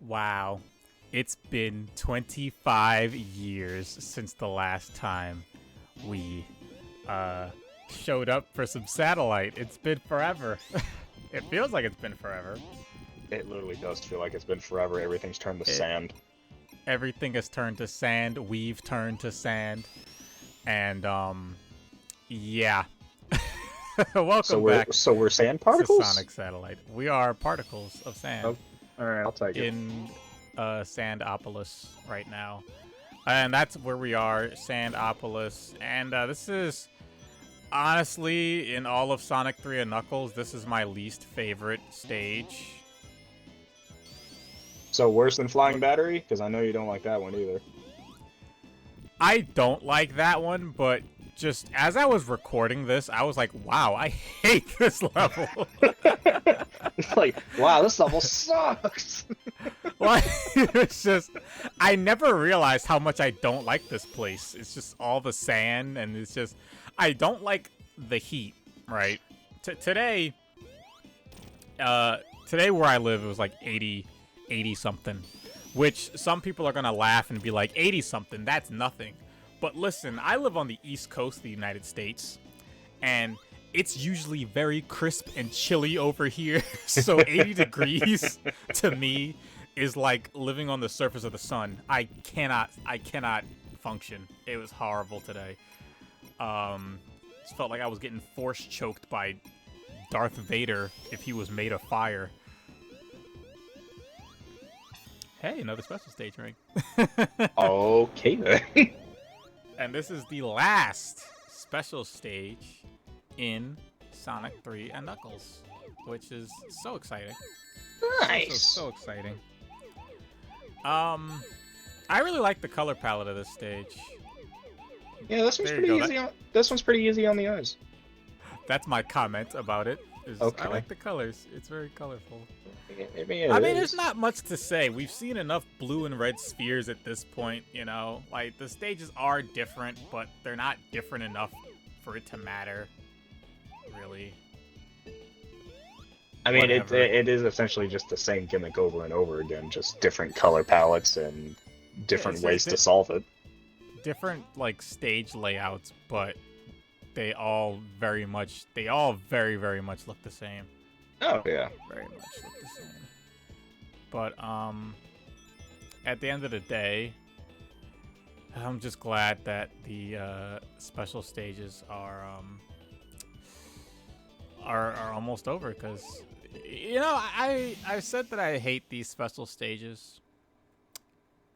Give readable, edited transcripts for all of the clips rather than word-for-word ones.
Wow. It's been 25 years since the last time we showed up for some satellite. It's been forever. It feels like it's been forever. It literally does feel like it's been forever. Everything's turned to sand. Everything has turned to sand. We've turned to sand. And, yeah. Welcome back. So we're sand to particles? Sonic Satellite. We are particles of sand. Oh, alright, I'll take it. In Sandopolis right now. And that's where we are, Sandopolis. And this is, honestly, in all of Sonic 3 and Knuckles, this is my least favorite stage. So worse than Flying Battery? Because I know you don't like that one either. I don't like that one, but just as I was recording this, I was like, wow, I hate this level. It's like, wow, this level sucks! Like, it's just, I never realized how much I don't like this place. It's just all the sand, and it's just, I don't like the heat, right? Today where I live, it was like 80 something, which some people are gonna laugh and be like, 80 something, that's nothing. But listen, I live on the East Coast of the United States, and it's usually very crisp and chilly over here. So 80 degrees to me is like living on the surface of the sun. I cannot function. It was horrible today. Just felt like I was getting force choked by Darth Vader if he was made of fire. Hey, another special stage ring. Okay then. And this is the last special stage in Sonic 3 and Knuckles, which is so exciting. Nice. So exciting. I really like the color palette of this stage. Yeah, this one's pretty easy. This one's pretty easy on the eyes. That's my comment about it. Okay. I like the colors. It's very colorful. I mean, there's not much to say. We've seen enough blue and red spheres at this point, you know? Like, the stages are different, but they're not different enough for it to matter, really. I mean, Whatever. it is essentially just the same gimmick over and over again, just different color palettes and different ways to solve it. Different, like, stage layouts, but they all very, very much look the same. Oh, yeah. Very much look the same. But, at the end of the day, I'm just glad that the, special stages are almost over, because, you know, I've said that I hate these special stages,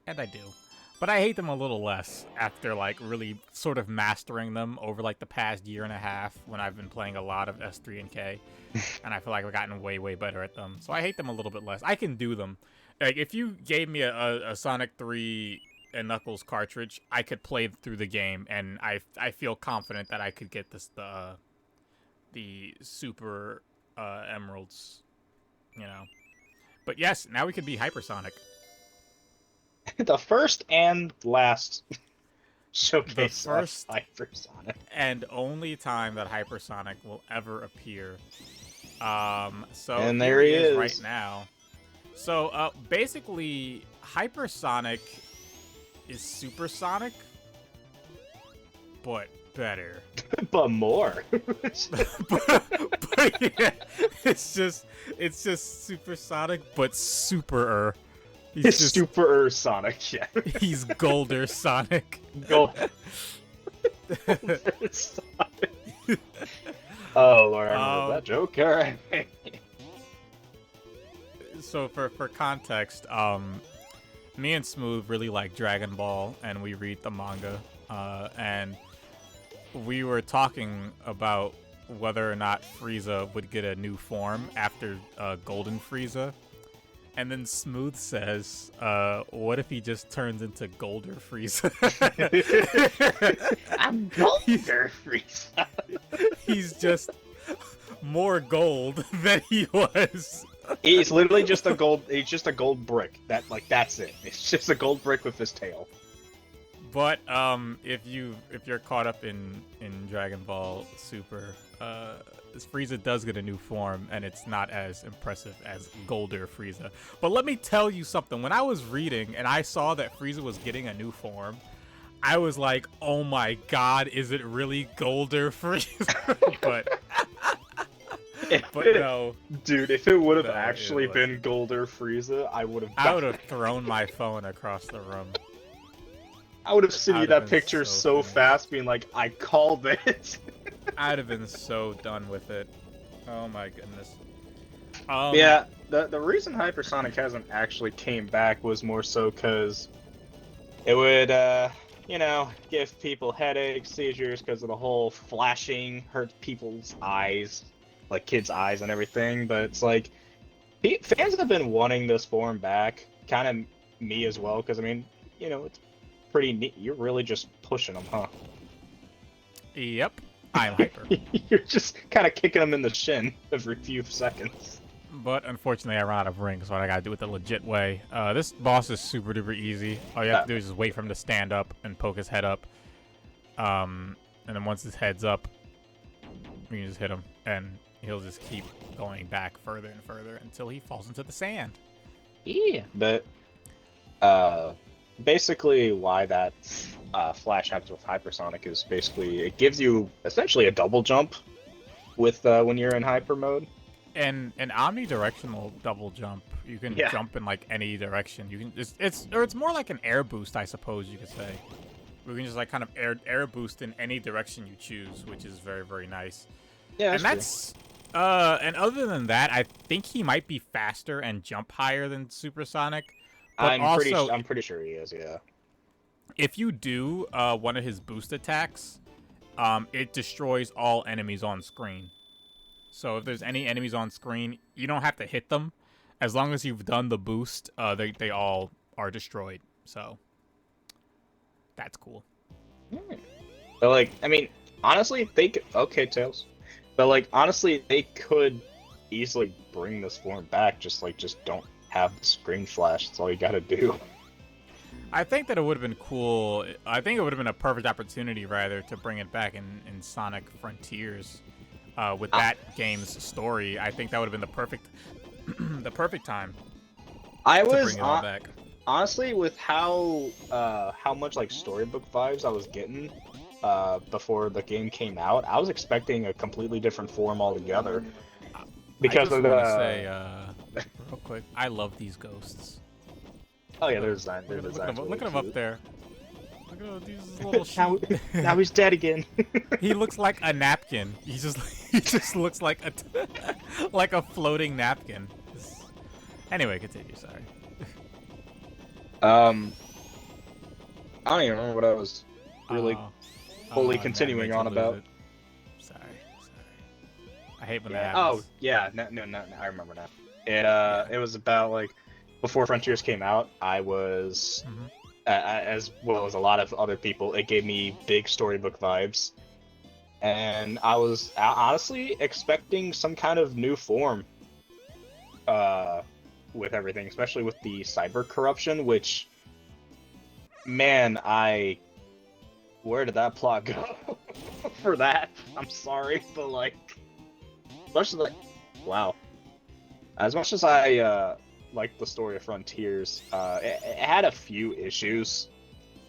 and I do. But I hate them a little less after, like, really sort of mastering them over, like, the past year and a half when I've been playing a lot of S3 and K. And I feel like I've gotten way, way better at them. So I hate them a little bit less. I can do them. Like, if you gave me a Sonic 3 and Knuckles cartridge, I could play through the game, and I feel confident that I could get the Super Emeralds, you know. But yes, now we could be Hypersonic. The first and last showcase The first of Hypersonic. And only time that Hypersonic will ever appear. So and there he is right now. So basically, Hypersonic is Supersonic, but better. But more. but yeah, it's just Supersonic, but superer. He's just super Sonic, yeah. He's Golder Sonic. Golder Sonic. Oh Lord, I remember that joke. Alright. So for context, me and Smooth really like Dragon Ball, and we read the manga, and we were talking about whether or not Frieza would get a new form after Golden Frieza. And then Smooth says, what if he just turns into Golder Frieza? I'm Golder Frieza. He's just more gold than he was. He's literally just a gold. He's just a gold brick. That's it. It's just a gold brick with his tail. But if you're caught up in Dragon Ball Super, this Frieza does get a new form, and it's not as impressive as Golder Frieza. But let me tell you something. When I was reading and I saw that Frieza was getting a new form, I was like, oh my god, is it really Golder Frieza? but no. Dude, if it would have No, actually been Golder Frieza, I would have thrown my phone across the room. I would have sent you that been picture so funny. fast, being like, I called it. I'd have been so done with it. Oh my goodness. Yeah, the reason Hypersonic hasn't actually came back was more so because it would, give people headaches, seizures, because of the whole flashing, hurt people's eyes, like kids' eyes and everything. But it's like, fans have been wanting this form back, kind of me as well, because I mean, it's pretty neat. You're really just pushing them, huh? Yep. I'm hyper. You're just kind of kicking them in the shin every few seconds. But unfortunately, I ran out of rings, so I gotta do it the legit way. This boss is super duper easy. All you have to do is just wait for him to stand up and poke his head up. And then once his head's up, you can just hit him, and he'll just keep going back further and further until he falls into the sand. Yeah. But basically, why that flash happens with Hypersonic is basically it gives you essentially a double jump with when you're in hyper mode. And an omnidirectional double jump. You can jump in like any direction. You can it's more like an air boost, I suppose you could say. We can just like kind of air boost in any direction you choose, which is very, very nice. Yeah, and that's and other than that, I think he might be faster and jump higher than Supersonic. But I'm pretty sure he is, yeah. If you do one of his boost attacks, it destroys all enemies on screen. So if there's any enemies on screen, you don't have to hit them. As long as you've done the boost, they all are destroyed. So that's cool. But like, I mean, honestly, okay, Tails. But like, honestly, they could easily bring this form back. Just don't have the screen flash. That's all you gotta do. I think that it would have been cool. I think it would have been a perfect opportunity, rather, to bring it back in Sonic Frontiers. With that game's story, I think that would have been the perfect time to bring it all back. Honestly, with how much like storybook vibes I was getting before the game came out, I was expecting a completely different form altogether. Because I just want to say, real quick, I love these ghosts. Oh yeah, there's that. Look at him up there. Look at these little now he's dead again. He looks like a napkin. He just looks like a floating napkin. Anyway, continue. Sorry. I don't even remember what I was really fully continuing on about. Sorry. I hate when that Oh happens. yeah, no, I remember now. It was about like before Frontiers came out. I was. As well as a lot of other people, it gave me big storybook vibes. And I was honestly expecting some kind of new form with everything, especially with the cyber corruption, which, man, where did that plot go for that? I'm sorry, but like, wow. As much as I like the story of Frontiers, it had a few issues,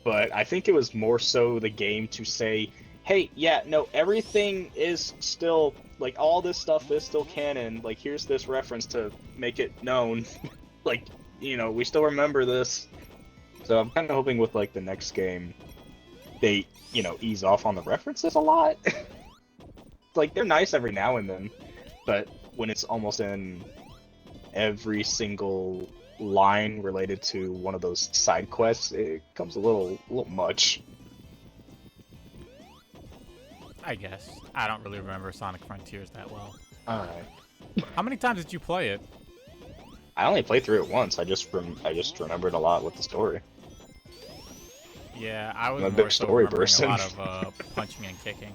but I think it was more so the game to say, hey, yeah, no, everything is still, like, all this stuff is still canon, like, here's this reference to make it known, like, we still remember this. So I'm kind of hoping with, like, the next game, they, ease off on the references a lot. Like, they're nice every now and then, but when it's almost in every single line related to one of those side quests, it comes a little much. I guess. I don't really remember Sonic Frontiers that well. Alright. How many times did you play it? I only played through it once. I just remembered a lot with the story. Yeah, I was I'm a more big so story remembering person. a lot of punching and kicking.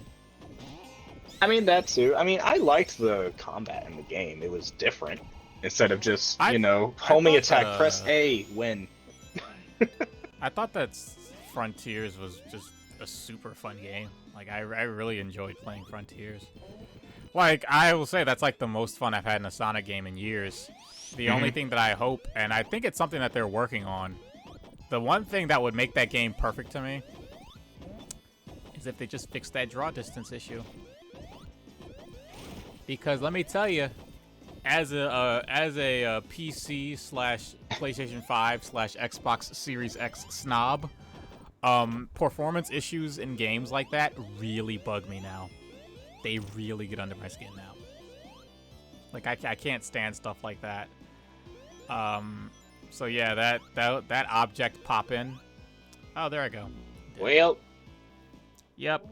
I mean, that too. I mean, I liked the combat in the game. It was different. Instead of just, homing attack, press A, win. I thought that Frontiers was just a super fun game. Like, I really enjoyed playing Frontiers. Like, I will say that's like the most fun I've had in a Sonic game in years. The only thing that I hope, and I think it's something that they're working on, the one thing that would make that game perfect to me is if they just fixed that draw distance issue. Because let me tell you, as a PC slash PlayStation 5 slash Xbox Series X snob, performance issues in games like that really bug me now. They really get under my skin now. Like, I can't stand stuff like that. So yeah, that object pop in. Oh, there I go. Well. Yep.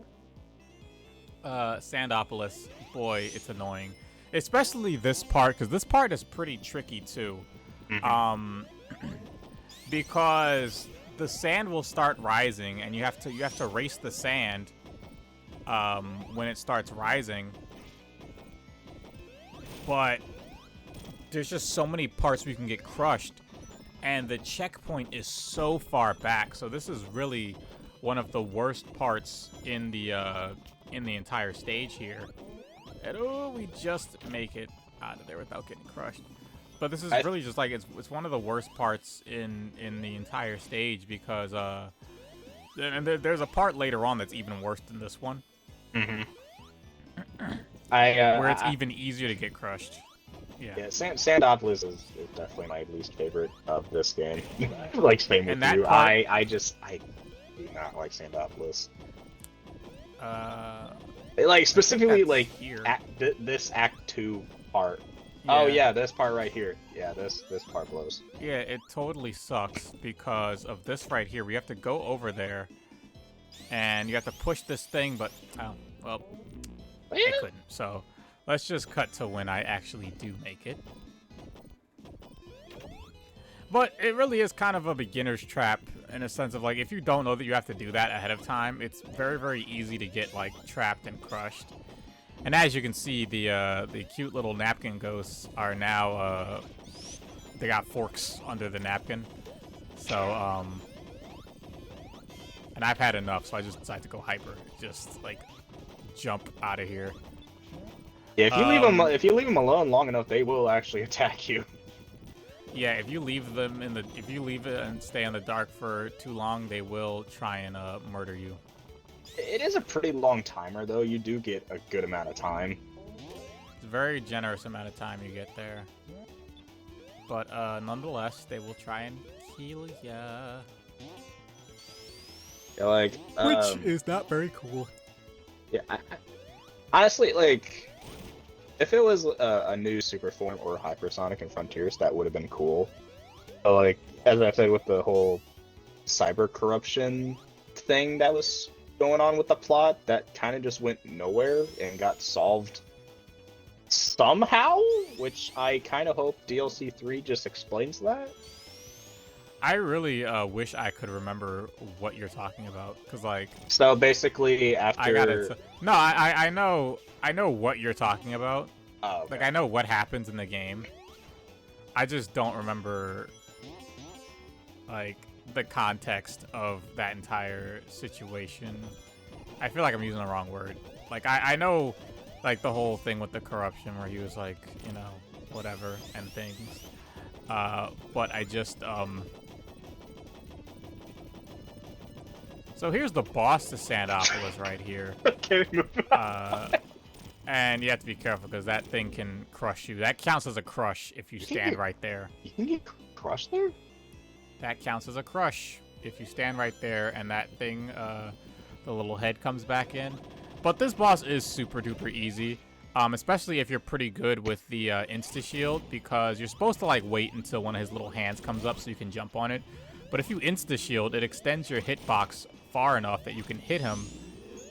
Sandopolis. Boy, it's annoying. Especially this part, because this part is pretty tricky too. Because the sand will start rising, and you have to race the sand when it starts rising. But there's just so many parts where you can get crushed, and the checkpoint is so far back. So this is really one of the worst parts in the entire stage here. And oh, we just make it out of there without getting crushed. But this is really just like it's one of the worst parts in the entire stage, because and there's a part later on that's even worse than this one. Where it's even easier to get crushed. Yeah, Sandopolis is definitely my least favorite of this game. Like, same with you. Part, I do not like Sandopolis. Like specifically like this Act 2 part. Yeah. Oh yeah, this part right here. Yeah, this part blows. Yeah, it totally sucks because of this right here. We have to go over there, and you have to push this thing, but I couldn't. So let's just cut to when I actually do make it. But it really is kind of a beginner's trap in a sense of, like, if you don't know that you have to do that ahead of time, it's very, very easy to get, like, trapped and crushed. And as you can see, the cute little napkin ghosts are now, they got forks under the napkin. So, and I've had enough, so I just decided to go hyper. Just, like, jump out of here. Yeah, if you leave them alone long enough, they will actually attack you. Yeah, if you leave them if you leave it and stay in the dark for too long, they will try and murder you. It is a pretty long timer, though. You do get a good amount of time. It's a very generous amount of time you get there. But nonetheless, they will try and kill ya. Yeah, like, which is not very cool. Yeah, honestly, like, if it was a new Super Form or Hypersonic and Frontiers, that would have been cool. But, like, as I said, with the whole cyber corruption thing that was going on with the plot, that kind of just went nowhere and got solved somehow, which I kind of hope DLC 3 just explains that. I really wish I could remember what you're talking about, because, like... So, basically, after... I know what you're talking about. Oh, okay. Like, I know what happens in the game. I just don't remember, like, the context of that entire situation. I feel like I'm using the wrong word. Like, I know, like, the whole thing with the corruption where he was like, you know, whatever, and things. But I just, So here's the boss to Sandopolis right here. Okay, move on. And you have to be careful because that thing can crush you. That counts as a crush if you stand right there. You can get crushed there? That counts as a crush if you stand right there and that thing, the little head comes back in. But this boss is super duper easy, especially if you're pretty good with the insta-shield, because you're supposed to, like, wait until one of his little hands comes up so you can jump on it. But if you insta-shield, it extends your hitbox far enough that you can hit him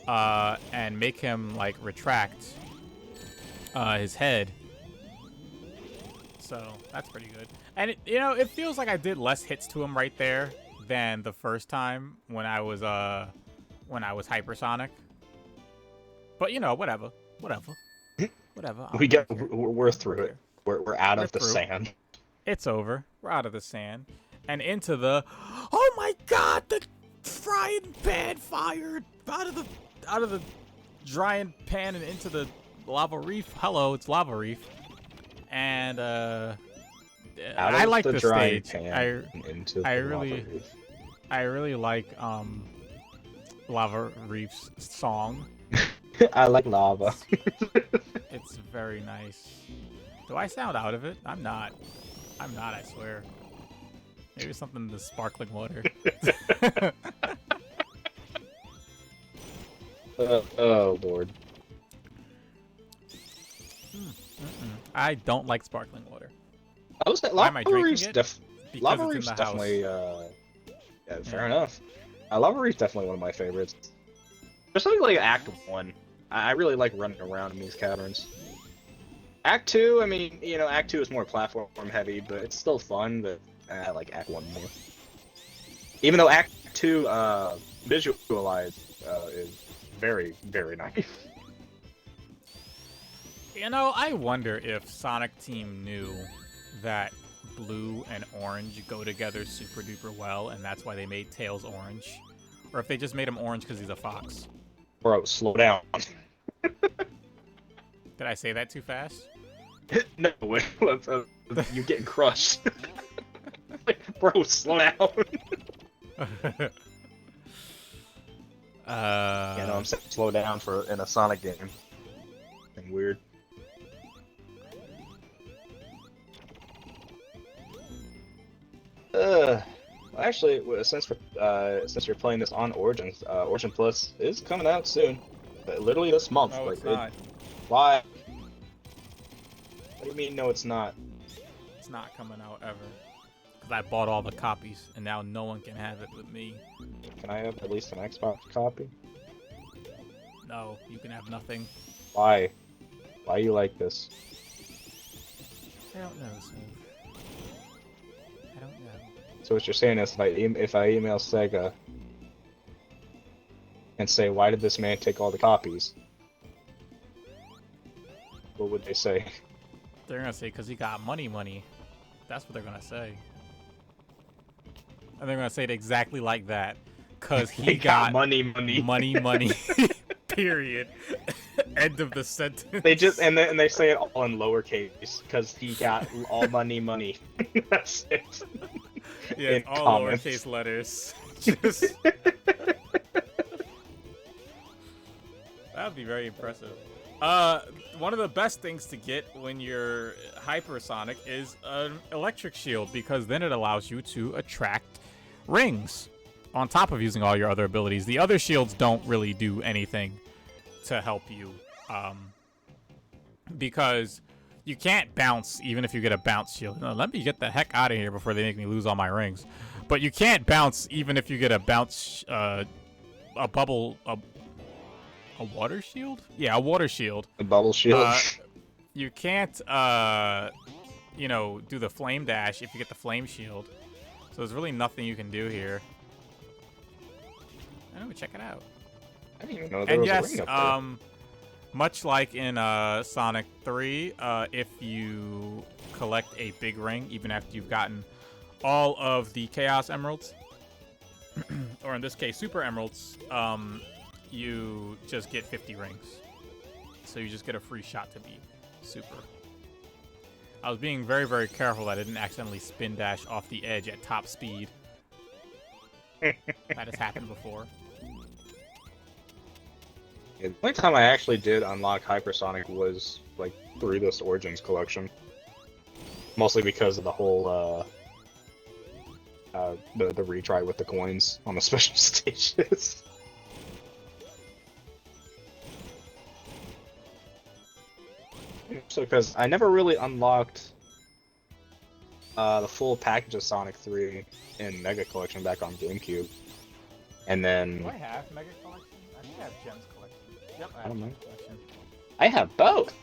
and make him, like, retract his head. So that's pretty good. And it feels like I did less hits to him right there than the first time when I was hypersonic. But whatever. We're through it. We're out of the sand. It's over. We're out of the sand and into the. Oh my God! The frying pan fired out of the drying pan and into the Lava Reef. Hello, it's Lava Reef. And Out I of like the this drying stage. pan and into the lava reef. I really like Lava Reef's song. I like lava. It's very nice. Do I sound out of it? I'm not. I'm not, I swear. Maybe something in the sparkling water. Oh, Lord. I don't like sparkling water. I was Why am I drinking it? Because Lava it's in Reef's the definitely, house. yeah, fair enough. Lava Reef's definitely one of my favorites. There's something like Act 1. I really like running around in these caverns. Act 2, I mean, you know, Act 2 is more platform heavy, but it's still fun, but I like Act 1 more. Even though Act 2, visualized, is very, very nice. You know, I wonder if Sonic Team knew that blue and orange go together super duper well, and that's why they made Tails orange. Or if they just made him orange because he's a fox. Bro, slow down. Did I say that too fast? No, you're getting crushed. Bro, slow down. Yeah, no, I'm saying slow down in a Sonic game. Something weird. Well, actually, since you're playing this on Origins, Origin Plus is coming out soon. Literally this month. No, like, it's not. Why? What do you mean? No, it's not. It's not coming out ever. Because I bought all the copies, and now no one can have it but me. Can I have at least an Xbox copy? No, you can have nothing. Why? Why you like this? I don't know, Sue. I don't know. So what you're saying is, if I email Sega and say, why did this man take all the copies? What would they say? They're gonna say, because he got money. That's what they're gonna say. And they're gonna say it exactly like that. Because he got money. Money. Period. End of the sentence. They they say it all in lowercase, because he got all money. That's it. Yeah, in all comments. lowercase letters. Just... That would be very impressive. One of the best things to get when you're hypersonic is an electric shield, because then it allows you to attract rings on top of using all your other abilities. The other shields don't really do anything to help you, because you can't bounce even if you get a bounce shield. No, let me get the heck out of here before they make me lose all my rings. But you can't bounce even if you get a bounce, a water shield? Yeah, a water shield. A bubble shield. You can't, you know, do the flame dash if you get the flame shield. So there's really nothing you can do here. I know, check it out. I didn't even know there was a ring up there. Much like in Sonic 3, if you collect a big ring, even after you've gotten all of the Chaos Emeralds, or in this case, Super Emeralds, you just get 50 rings. So you just get a free shot to be Super. I was being very, very careful that I didn't accidentally spin dash off the edge at top speed. That has happened before. Yeah, the only time I actually did unlock Hypersonic was, like, through this Origins collection. Mostly because of the whole, the retry with the coins on the special stages. So, because I never really unlocked the full package of Sonic 3 in Mega Collection back on GameCube. And then... Do I have Mega Collection? I think I have Gems Collection. Yep, I have Gems Collection. I have both!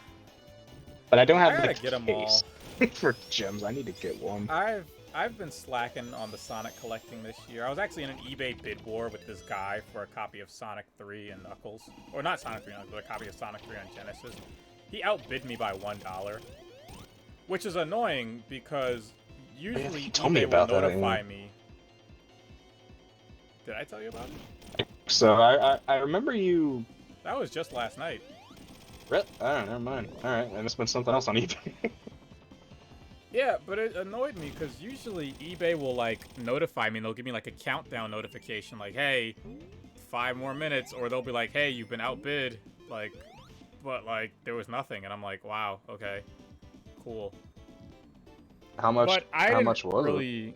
But I don't have I the gotta get them all. case for gems. I need to get one. I've been slacking on the Sonic collecting this year. I was actually in an eBay bid war with this guy for a copy of Sonic 3 and Knuckles. Or not Sonic 3 and Knuckles, but a copy of Sonic 3 on Genesis. He outbid me by $1. Which is annoying because usually eBay will notify me. Did I tell you about it? So I remember you... That was just last night. Really? Oh, never mind. All right, I must have been something else on eBay. Yeah, but it annoyed me because usually eBay will like notify me and they'll give me like a countdown notification like, hey, 5 more minutes, or they'll be like, hey, you've been outbid, like, but like there was nothing, and I'm like, wow, okay, cool. How much? But I How didn't much was it? really.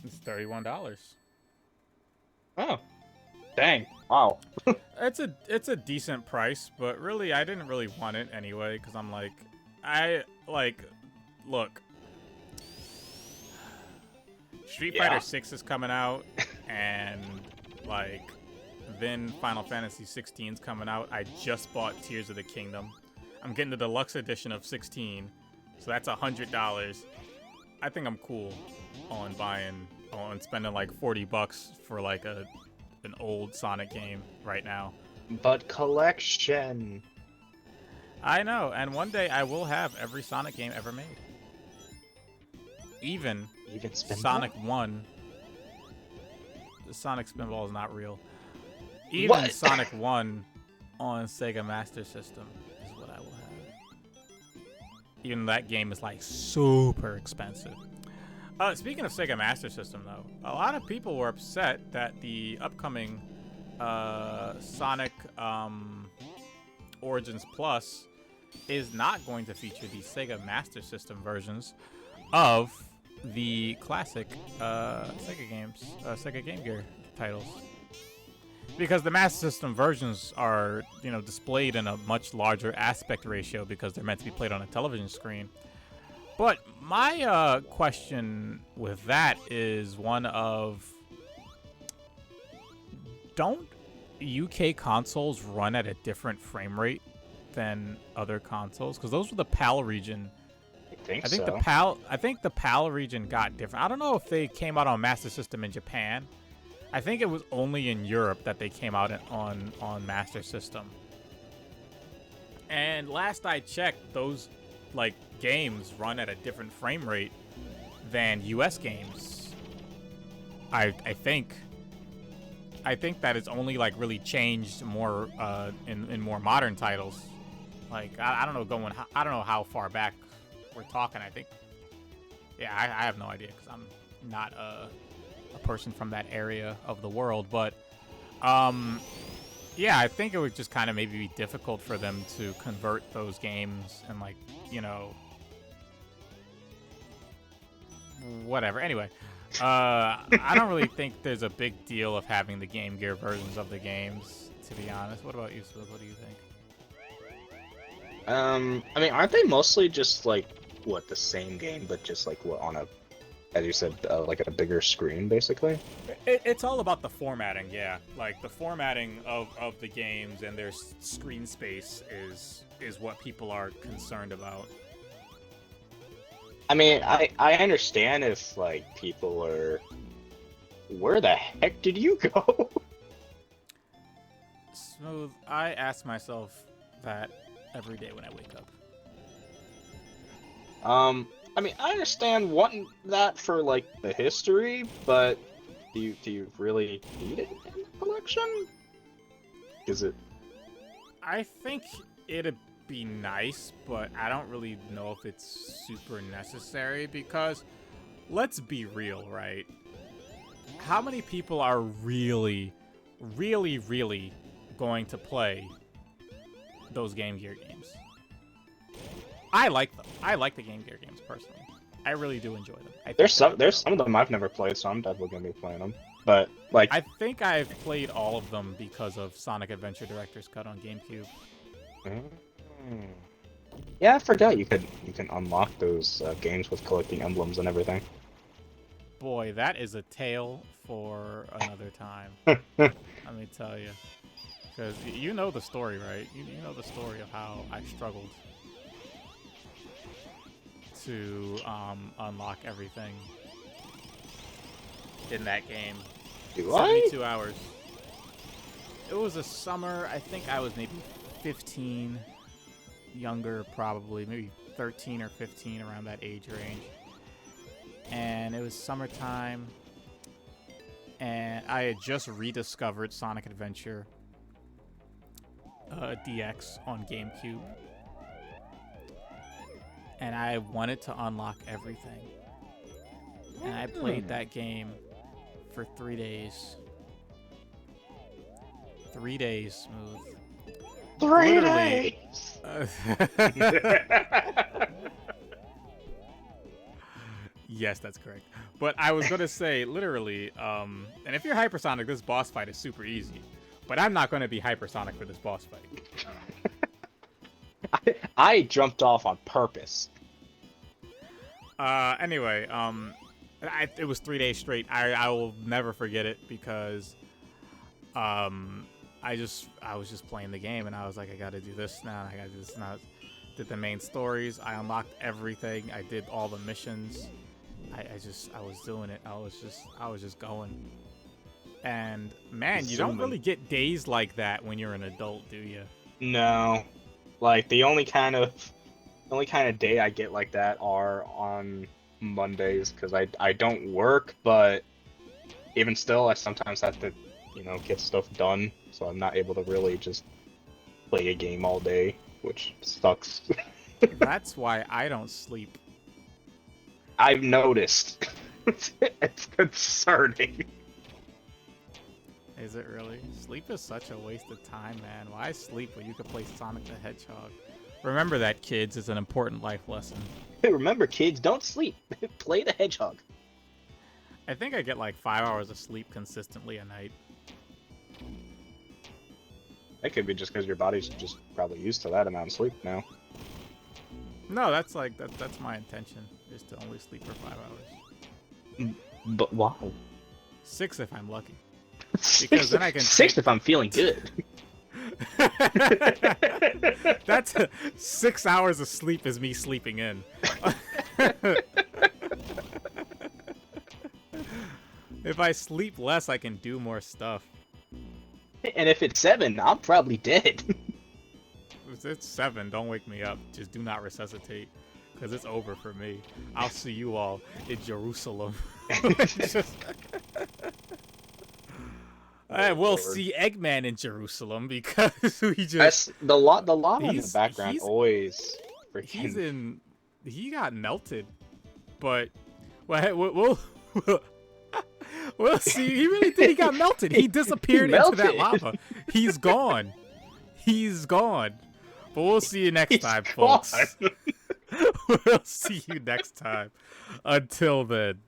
It's $31. Oh, dang! Wow. It's a decent price, but really I didn't really want it anyway because I'm like, I like, look, Street Yeah. Fighter 6 is coming out, and like then Final Fantasy 16 is coming out. I just bought Tears of the Kingdom. I'm getting the deluxe edition of 16, so that's $100. I think I'm cool on spending like $40 for like an old Sonic game right now. But collection. I know, and one day I will have every Sonic game ever made. Even Sonic 1. The Sonic Spinball is not real. Even What? Sonic 1 on Sega Master System is what I will have. Even that game is like super expensive. Speaking of Sega Master System, though, a lot of people were upset that the upcoming Sonic Origins Plus is not going to feature the Sega Master System versions of the classic Sega games, Sega Game Gear titles. Because the Master System versions are, displayed in a much larger aspect ratio because they're meant to be played on a television screen. But my question with that is one of, don't UK consoles run at a different frame rate than other consoles? Because those were the PAL region. I think so. I think the PAL region got different. I don't know if they came out on Master System in Japan. I think it was only in Europe that they came out on Master System. And last I checked, those like games run at a different frame rate than US games. I think that it's only like really changed more in more modern titles. Like I don't know I don't know how far back we're talking. I think, yeah, I have no idea because I'm not a person from that area of the world. But yeah, I think it would just kind of maybe be difficult for them to convert those games and like, whatever. Anyway, I don't really think there's a big deal of having the Game Gear versions of the games, to be honest. What about you, Smith? What do you think? I mean, aren't they mostly just like the same game, but just like on a, as you said, like a bigger screen, basically? It's all about the formatting, yeah. Like the formatting of the games and their screen space is what people are concerned about. I mean, I understand if like people are, where the heck did you go? Smooth. I ask myself that every day when I wake up. I mean, I understand wanting that for like the history, but do you really need it in the collection? Is it? I think it'd be nice, but I don't really know if it's super necessary because let's be real, right? How many people are really, really, really going to play those Game Gear games? I like them. I like the Game Gear games personally. I really do enjoy them. There's some of them I've never played, so I'm definitely gonna be playing them. But like, I think I've played all of them because of Sonic Adventure Director's Cut on GameCube. yeah, I forgot you can unlock those games with collecting emblems and everything. Boy, that is a tale for another time. Let me tell you, because you know the story, right? You know the story of how I struggled to unlock everything in that game. Do 72 hours. It was a summer. I think I was maybe 15, younger probably, maybe 13 or 15, around that age range. And it was summertime, and I had just rediscovered Sonic Adventure DX on GameCube, and I wanted to unlock everything. And I played that game for 3 days. 3 days, Smooth. 3 days! Yes, that's correct. But I was going to say, literally, and if you're hypersonic, this boss fight is super easy. But I'm not going to be hypersonic for this boss fight. I jumped off on purpose. Anyway, it was 3 days straight. I will never forget it because I was just playing the game and I was like, I gotta do this now. I gotta do this now. Did the main stories. I unlocked everything. I did all the missions. I was doing it. I was just going. And man, you don't really get days like that when you're an adult, do you? No, like the only kind of day I get like that are on Mondays because I don't work, but even still, I sometimes have to, get stuff done, so I'm not able to really just play a game all day, which sucks. That's why I don't sleep. I've noticed. It's concerning. Is it really? Sleep is such a waste of time, man. Why sleep when you could play Sonic the Hedgehog? Remember that, kids. It's an important life lesson. Hey, remember, kids, don't sleep. Play the Hedgehog. I think I get like 5 hours of sleep consistently a night. That could be just because your body's just probably used to that amount of sleep now. No, that's my intention, is to only sleep for 5 hours. But why? 6 if I'm lucky. Because then I can 6 if I'm feeling good. That's 6 hours of sleep is me sleeping in. If I sleep less, I can do more stuff. And if it's 7, I'm probably dead. If it's 7, don't wake me up. Just do not resuscitate, because it's over for me. I'll see you all in Jerusalem. We'll see Eggman in Jerusalem because we just the llama in the background always freaking. He got melted, but we'll see. He really did. He got melted. He disappeared into that lava. He's gone. He's gone. But we'll see you next time, folks. We'll see you next time. Until then.